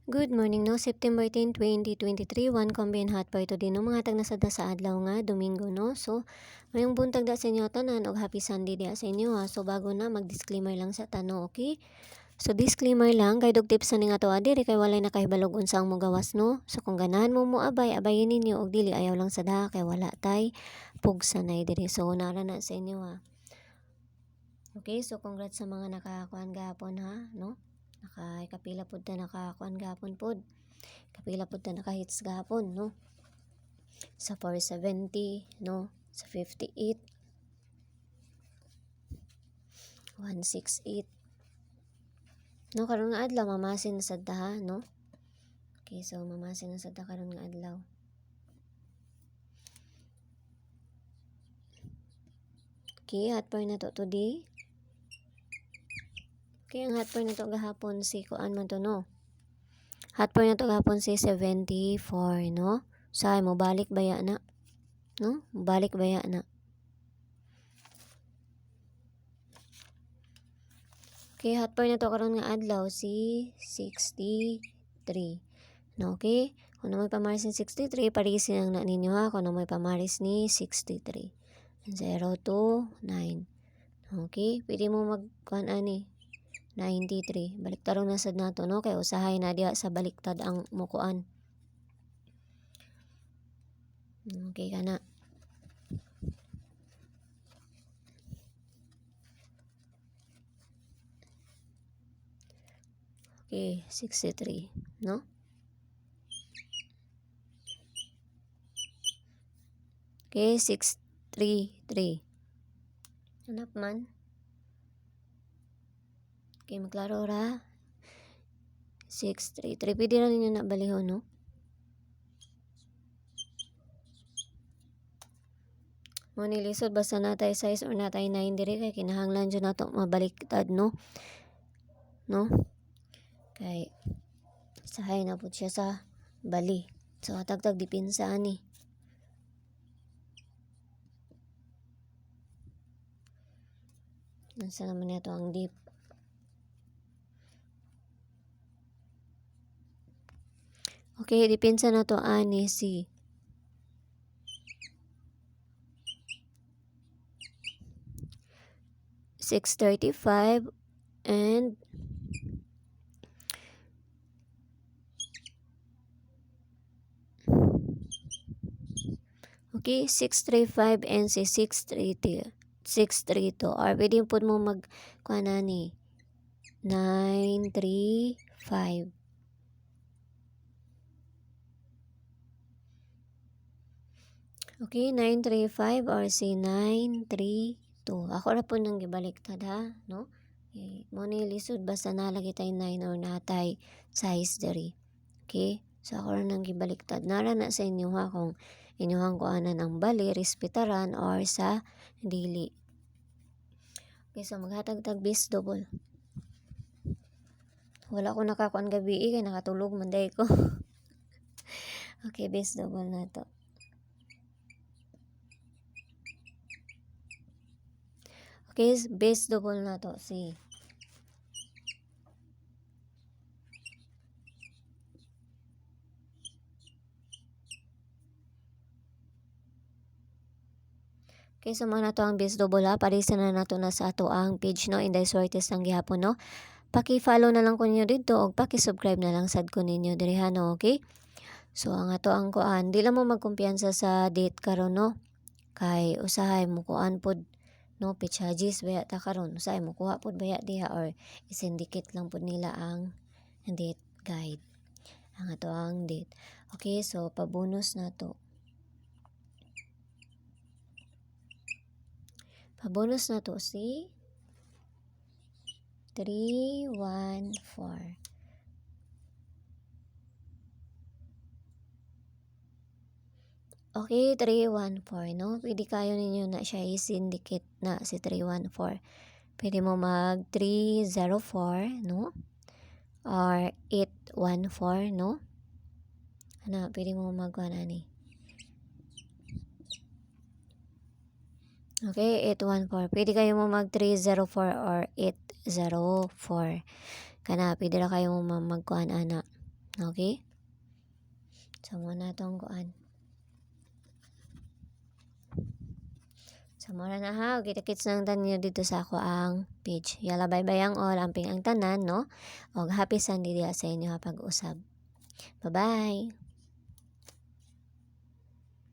Good morning no, September 10, 2023, one combine hot pa ito din no, mga tag nasad na sa adlaw nga, Domingo no. So, mayong buntag da sa inyo tanan og happy Sunday dia sa inyo ha. So, bago na mag-disclaimer lang sa tanong, okay? So, disclaimer lang, kay dog tips na nga to adiri kay walay nakahibalog unsang mo gawas no. So, kung ganahan mo abay, abayin ninyo og dili ayaw lang sa daha kay wala tay pugsanay diri. So, nara na sa inyo ha. Okay, so congrats sa mga nakakuan gahapon ha, no? Kapila pud ta nakakuan gahapon pod. Kapila pud ta nakahits gahapon, no? Sa 470, no? Sa 58, 168. No, karon nga adlaw mamasin na sad ta ha, no? Okay, so mamasin na sad ta karon nga adlaw. Okay, hot point na to today. Okay, ang hot point na to gahapon si kuan man to, no? Hot point na to gahapon si 74, no? Say mo balik baya na, no? Balik baya na. Okay, hot point na to karon nga adlaw si 63. No, okay? Kung na may pamaris ni 63, parisin ang na ninyo ha. Kung na may pamaris ni 63. 0 to 9. Okay? Pwede mo magkuhan ani 93. Baliktarong nasad nato, no? Kay usahay na diya sa baliktad ang mukuan. Okay ka na. Okay, 63, no? Okay, 633. Hanap man. Okay, maklaro ra. 633. Pwede na ninyo na balihon, no? Mo nilisod basta natay size or natay 9 diri kay kinahanglan jud nato mabaliktad, no? No? Kay sahay na pud siya sa bali. So tagtag dipinsa ani. Nasa naman ito ang deep. Okay, dipinsa na to ani si 635 and okay, 635 and si 632. 632 or pwede po mo mag kuha na ni 935. Okay, 935 or si 932. Ako na po nang gibaliktad ha, no? Okay, mo ni lisod basta nalagi tay 9 or natay size diri. Okay? So ako na nang gibaliktad. Nara na sa inyo ha kung inyuhang kuanan ang bali, respetaran or sa dili. Okay, so maghatag-tag base double. Wala ko nakakuan gabi kay nakatulog manday ko. Okay, base double na to. Okay, base double na to. Si okay, so mga nato ang base double ha. Parisan na nato na sa ato ang page, no? Inday Sortes ng gihapon, no? Paki-follow na lang ko ninyo dito o paki-subscribe na lang sad ko ninyo diri ha, no? Okay? So ang ato ang kuan, di lang mo magkumpiyansa sa date karon, no? Kay usahay mo kuan pod, no? Pitchagis baya ta karon, usahay mo kuha pod baya diha or isindicate lang pod nila ang date guide. Ang ato ang date. Okay, so pabonus na to. Pabonus na to si 314. Okay, 314, no? Pwede kayo ninyo na siya i-syndicate na si 314. Pwede mo mag 304, no? Or 814, no? Ano, pwede mo mag ni. Okay, 814. Pwede kayo mo mag 304 or 804. Kana, pwede na kayo mo magkuhan ana. Okay? So muna tong kuan. So mura na ha, kita-kits nang tanyo dito sa ako ang page. Yala bye-bye ang all, amping ang tanan, no? Og happy Sunday diha sa inyo ha pag-usab. Bye-bye!